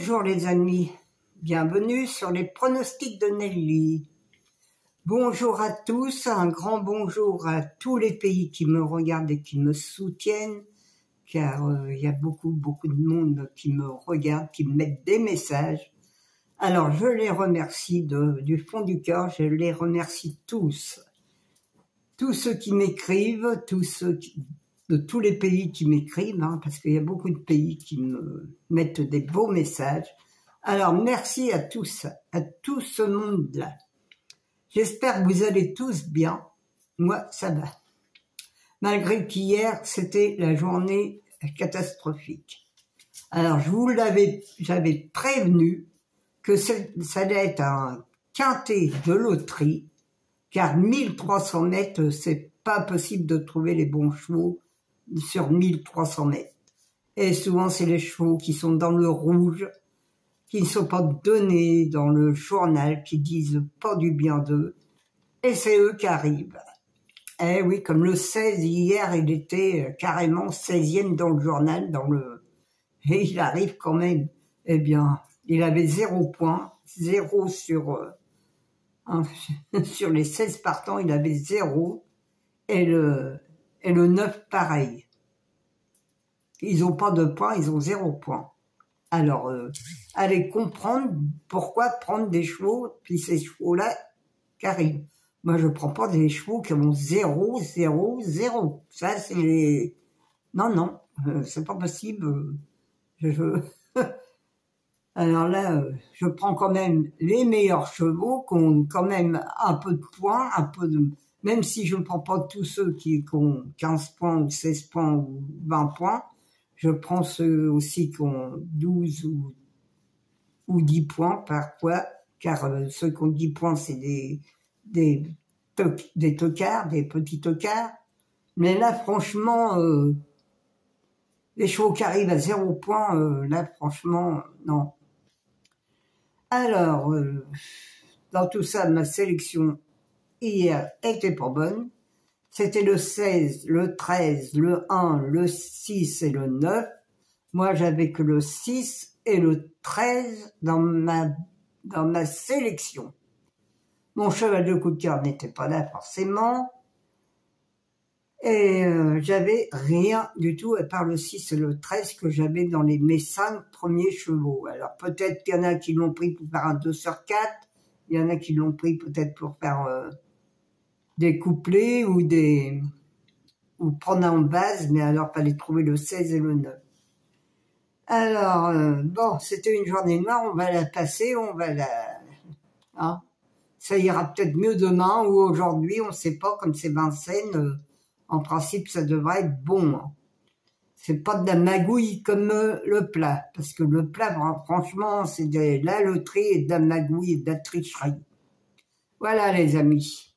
Bonjour les amis, bienvenue sur les pronostics de Nelly. Bonjour à tous, un grand bonjour à tous les pays qui me regardent et qui me soutiennent, car il y a beaucoup de monde qui me regarde, qui me mettent des messages. Alors je les remercie du fond du cœur, je les remercie tous. Tous ceux qui m'écrivent, de tous les pays qui m'écrivent, parce qu'il y a beaucoup de pays qui me mettent des beaux messages. Alors merci à tous, à tout ce monde-là. J'espère que vous allez tous bien. Moi, ça va. Malgré qu'hier, c'était la journée catastrophique. Alors, j'avais prévenu que ça allait être un quintet de loterie, car 1300 mètres, c'est pas possible de trouver les bons chevaux sur 1300 mètres. Et souvent, c'est les chevaux qui sont dans le rouge, qui ne sont pas donnés dans le journal, qui disent pas du bien d'eux. Et c'est eux qui arrivent. Eh oui, comme le 16 hier, il était carrément 16e dans le journal, et il arrive quand même. Eh bien, il avait 0 points, 0 sur les 16 partants, il avait 0, et le 9 pareil. Ils n'ont pas de points, ils ont 0 points. Alors, allez comprendre pourquoi prendre des chevaux, puis ces chevaux-là qui arrivent. Moi, je prends pas des chevaux qui ont 0, 0, 0. Ça, c'est les... Non, c'est pas possible. Alors là, je prends quand même les meilleurs chevaux qui ont quand même un peu de points, même si je ne prends pas tous ceux qui ont 15 points ou 16 points ou 20 points, je prends ceux aussi qui ont 12 ou 10 points parfois, car ceux qui ont 10 points, c'est des tocards, des petits tocards. Mais là, franchement, les chevaux qui arrivent à 0 points, là, franchement, non. Alors, dans tout ça, ma sélection hier était pas bonne. C'était le 16, le 13, le 1, le 6 et le 9. Moi, j'avais que le 6 et le 13 dans ma sélection. Mon cheval de coup de cœur n'était pas là forcément. Et j'avais rien du tout à part le 6 et le 13 que j'avais dans mes 5 premiers chevaux. Alors peut-être qu'il y en a qui l'ont pris pour faire un 2 sur 4. Il y en a qui l'ont pris peut-être pour faire des couplets ou prendre en base, mais alors fallait trouver le 16 et le 9. Alors, bon, c'était une journée noire, on va la passer, ça ira peut-être mieux demain ou aujourd'hui, on ne sait pas, comme c'est Vincennes, en principe, ça devrait être bon. C'est pas de la magouille comme le plat, parce que le plat, franchement, c'est de la loterie et de la magouille et de la tricherie. Voilà, les amis.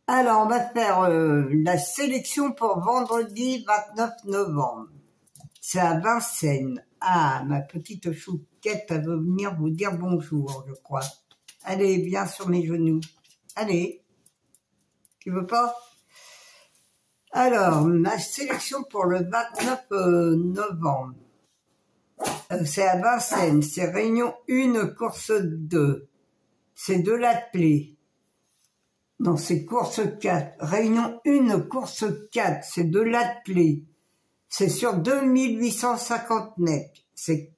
Alors, on va faire la sélection pour vendredi 29 novembre. C'est à Vincennes. Ah, ma petite chouquette, elle veut venir vous dire bonjour, je crois. Allez, viens sur mes genoux. Allez. Tu veux pas? Alors, ma sélection pour le 29 novembre. C'est à Vincennes. C'est Réunion 1, course 2. C'est de l'attelé. Non, c'est course 4. Réunion 1, course 4. C'est de l'attelé. C'est sur 2850 mètres. Il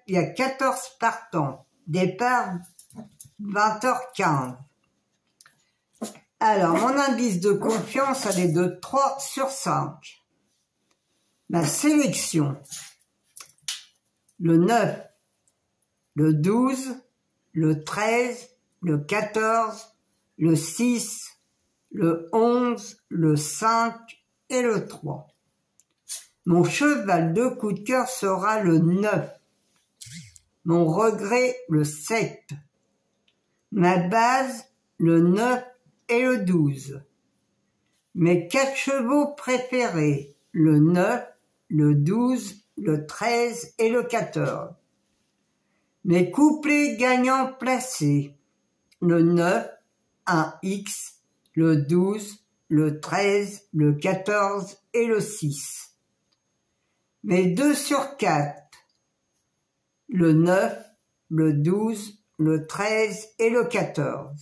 y a 14 partants. Départ 20h15. Alors, mon indice de confiance, elle est de 3 sur 5. Ma sélection. Le 9, le 12, le 13, le 14, le 6, le 11, le 5 et le 3. Mon cheval de coup de cœur sera le 9. Mon regret, le 7. Ma base, le 9 et le 12. Mes 4 chevaux préférés, le 9, le 12, le 13 et le 14. Mes couplets gagnants placés, le 9, un X, le 12, le 13, le 14 et le 6. Mes 2 sur 4, le 9, le 12, le 13 et le 14.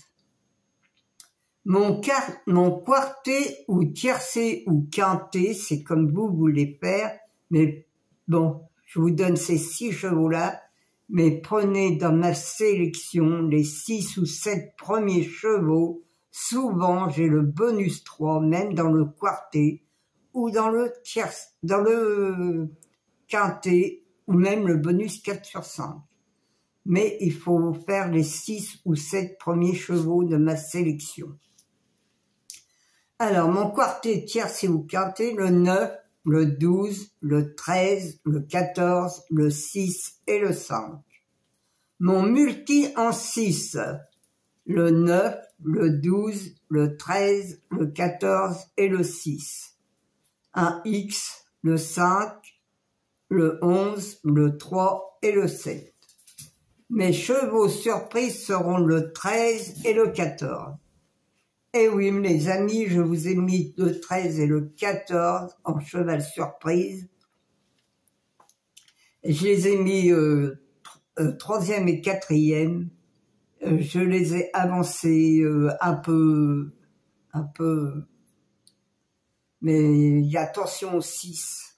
Mon quartet ou tiercé ou quintet, c'est comme vous voulez faire, mais bon, je vous donne ces 6 chevaux-là, mais prenez dans ma sélection les 6 ou 7 premiers chevaux. Souvent, j'ai le bonus 3, même dans le quartet, ou dans le quintet, ou même le bonus 4 sur 5. Mais il faut faire les 6 ou 7 premiers chevaux de ma sélection. Alors, mon quartet, tiercé ou quintet, le 9, le 12, le 13, le 14, le 6 et le 5. Mon multi en 6, le 9, le 12, le 13, le 14 et le 6. Un X, le 5, le 11, le 3 et le 7. Mes chevaux surprises seront le 13 et le 14. Et oui, les amis, je vous ai mis le 13 et le 14 en cheval surprise. Je les ai mis 3e et 4e. Je les ai avancés un peu, mais attention au 6.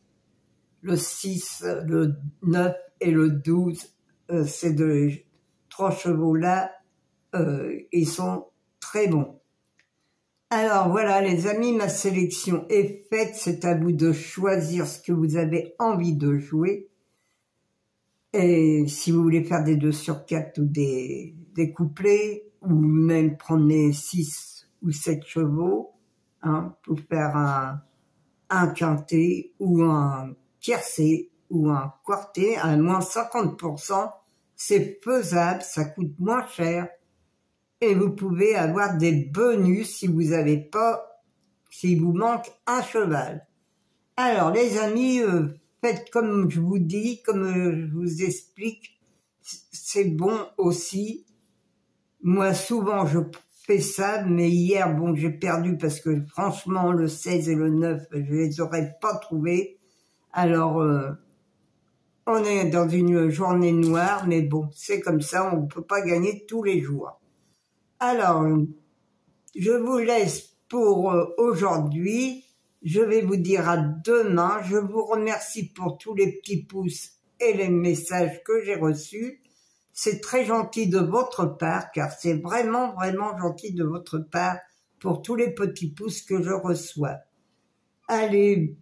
Le 6, le 9 et le 12, ces 3 chevaux-là, ils sont très bons. Alors voilà les amis, ma sélection est faite, c'est à vous de choisir ce que vous avez envie de jouer. Et si vous voulez faire des 2 sur 4 ou des couplets, ou même prendre les 6 ou 7 chevaux, hein, pour faire un quintet ou un tiercé ou un quartet à moins 50%, c'est faisable, ça coûte moins cher. Et vous pouvez avoir des bonus si vous avez pas, s'il vous manque un cheval. Alors les amis, faites comme je vous dis, comme je vous explique, c'est bon aussi. Moi souvent je fais ça, mais hier bon j'ai perdu parce que franchement le 16 et le 9 je les aurais pas trouvés. Alors on est dans une journée noire, mais bon c'est comme ça, on ne peut pas gagner tous les jours. Alors, je vous laisse pour aujourd'hui. Je vais vous dire à demain. Je vous remercie pour tous les petits pouces et les messages que j'ai reçus. C'est très gentil de votre part, car c'est vraiment, vraiment gentil de votre part pour tous les petits pouces que je reçois. Allez,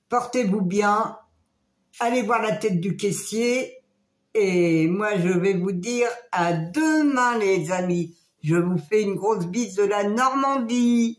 portez-vous bien. Allez voir la tête du caissier. Et moi, je vais vous dire à demain, les amis. Je vous fais une grosse bise de la Normandie.